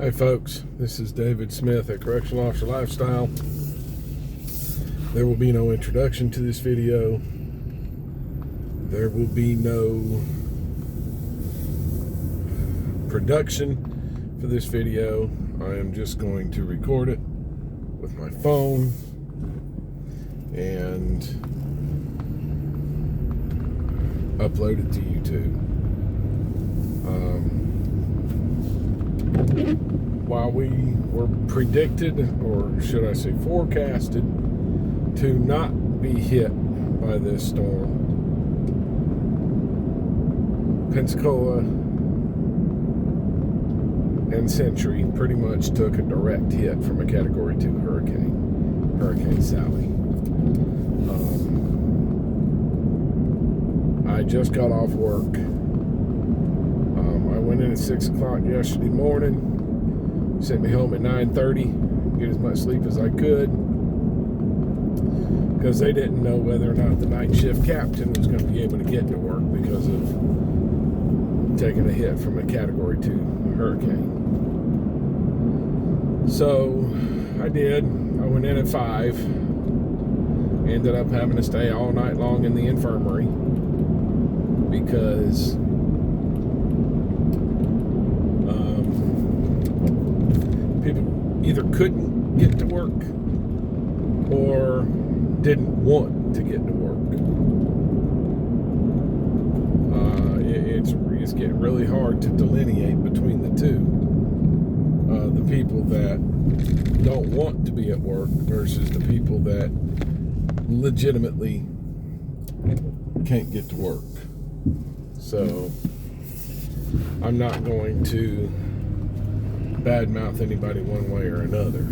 Hey folks, this is David Smith at Correctional Officer Lifestyle. There will be no introduction to this video. There will be no production for this video. I am just going to record it with my phone and upload it to YouTube. While we were predicted, or should I say forecasted, to not be hit by this storm, Pensacola and Century pretty much took a direct hit from a Category 2 hurricane, Hurricane Sally. I just got off work. I went in at 6 o'clock yesterday morning. Sent me home at 9:30, get as much sleep as I could, because they didn't know whether or not the night shift captain was going to be able to get to work because of taking a hit from a Category 2 hurricane. So I did. I went in at 5, ended up having to stay all night long in the infirmary because people either couldn't get to work or didn't want to get to work. It's getting really hard to delineate between the two. The people that don't want to be at work versus the people that legitimately can't get to work. So I'm not going to badmouth anybody one way or another.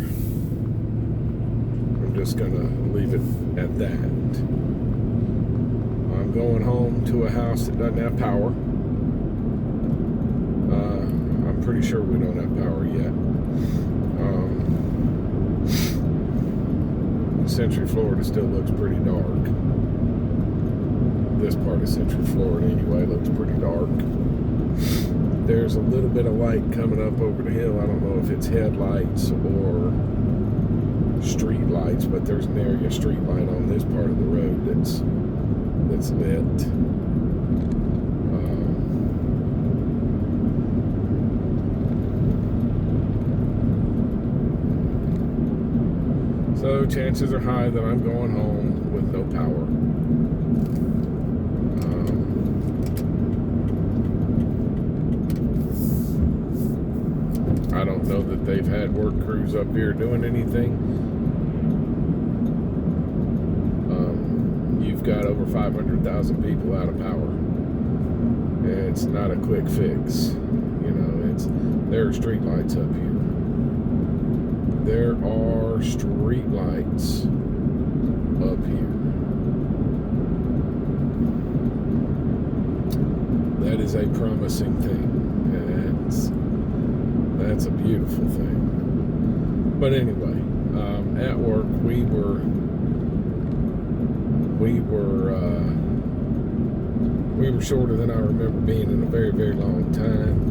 I'm just gonna leave it at that. I'm going home to a house that doesn't have power. I'm pretty sure we don't have power yet. Century Florida still looks pretty dark. This part of Central Florida anyway looks pretty dark. There's a little bit of light coming up over the hill. I don't know if it's headlights or street lights, but there's an area street light on this part of the road that's lit. So chances are high that I'm going home with no power. I don't know that they've had work crews up here doing anything. You've got over 500,000 people out of power. It's not a quick fix. You know, there are street lights up here. There are street lights up here. That is a promising thing. That's a beautiful thing. But anyway, at work we were shorter than I remember being in a very, very long time.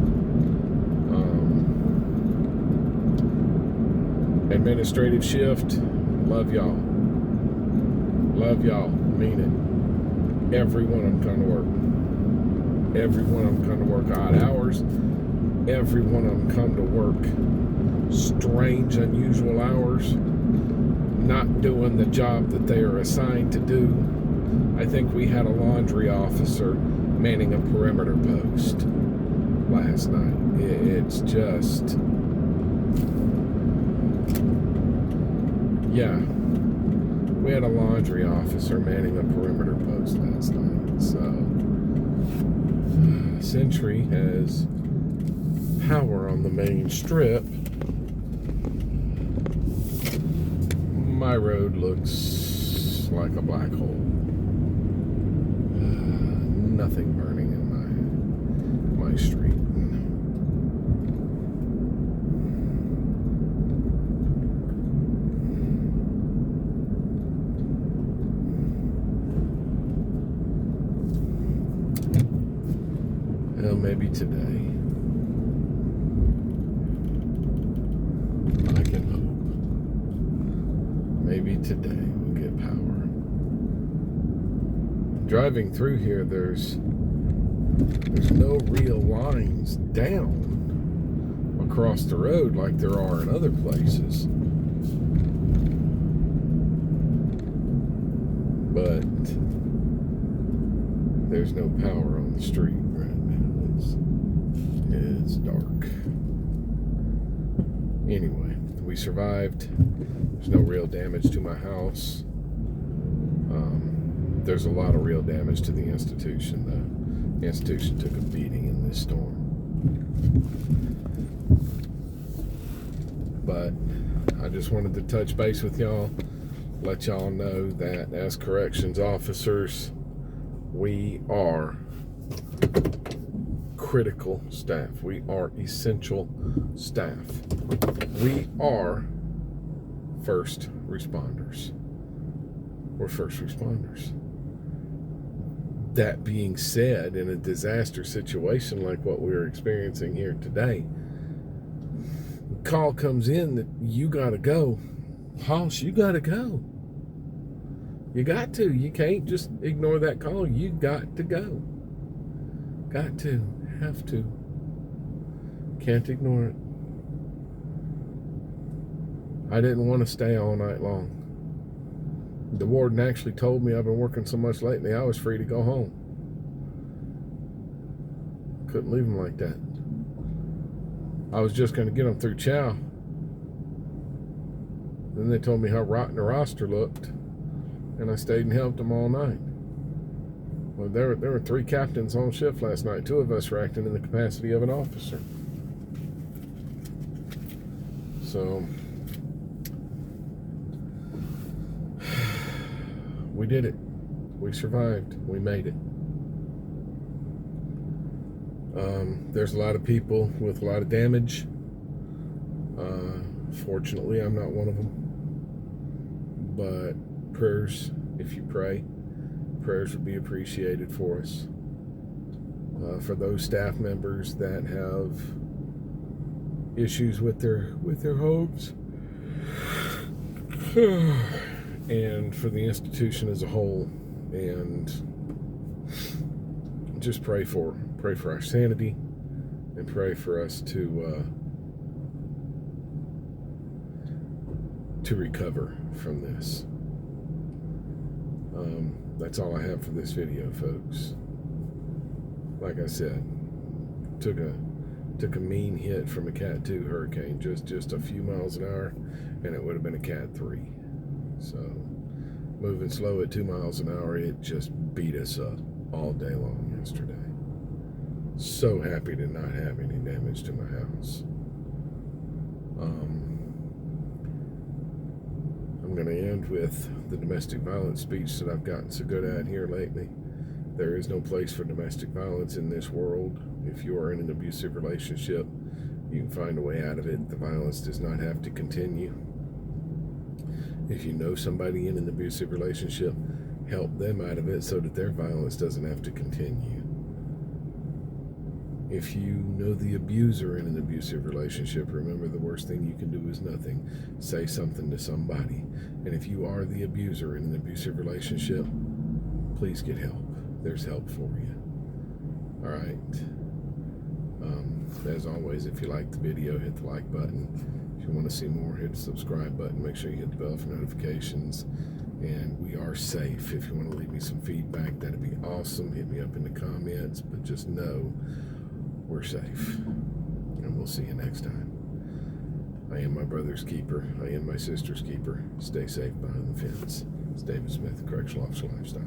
Administrative shift, love y'all. Love y'all, mean it. Every one of them come to work. Every one of them come to work odd hours. Every one of them come to work strange, unusual hours, not doing the job that they are assigned to do. I think we had a laundry officer manning a perimeter post last night. It's just, yeah, we had a laundry officer manning a perimeter post last night. So Century has power on the main strip. My road looks like a black hole. Nothing burning in my street. Well, maybe today. today we'll get power. Driving through here, there's no real lines down across the road like there are in other places. But there's no power on the street right now. It's dark. Anyway, we survived. There's no real damage to my house. There's a lot of real damage to the institution, though. The institution took a beating in this storm. But I just wanted to touch base with y'all, let y'all know that as corrections officers, we are critical staff. We are essential staff. We are first responders. We're first responders. That being said, in a disaster situation like what we're experiencing here today, the call comes in that you gotta go. Hoss, you gotta go. You got to. You can't just ignore that call. You got to go. Got to. Have to. Can't ignore it. I didn't want to stay all night long. The warden actually told me I've been working so much lately, I was free to go home. Couldn't leave him like that. I was just going to get him through chow. Then they told me how rotten the roster looked, and I stayed and helped them all night. Well, there were 3 captains on shift last night. 2 of us were acting in the capacity of an officer. So we did it. We survived. We made it. There's a lot of people with a lot of damage. Fortunately, I'm not one of them. But prayers, if you pray, prayers would be appreciated for us. For those staff members that have issues with their homes. And for the institution as a whole, and just pray for our sanity, and pray for us to recover from this. That's all I have for this video, folks. Like I said, took a mean hit from a Cat 2 hurricane, just a few miles an hour, and it would have been a Cat 3. So, moving slow at 2 miles an hour, it just beat us up all day long yesterday. So happy to not have any damage to my house. I'm going to end with the domestic violence speech that I've gotten so good at here lately. There is no place for domestic violence in this world. If you are in an abusive relationship, you can find a way out of it. The violence does not have to continue. If you know somebody in an abusive relationship, help them out of it so that their violence doesn't have to continue. If you know the abuser in an abusive relationship, remember the worst thing you can do is nothing. Say something to somebody. And if you are the abuser in an abusive relationship, please get help. There's help for you. All right. As always, if you like the video, hit the like button. If you want to see more, hit the subscribe button. Make sure you hit the bell for notifications. And we are safe. If you want to leave me some feedback, that'd be awesome. Hit me up in the comments. But just know we're safe. And we'll see you next time. I am my brother's keeper. I am my sister's keeper. Stay safe behind the fence. It's David Smith, Correctional Officer Lifestyle.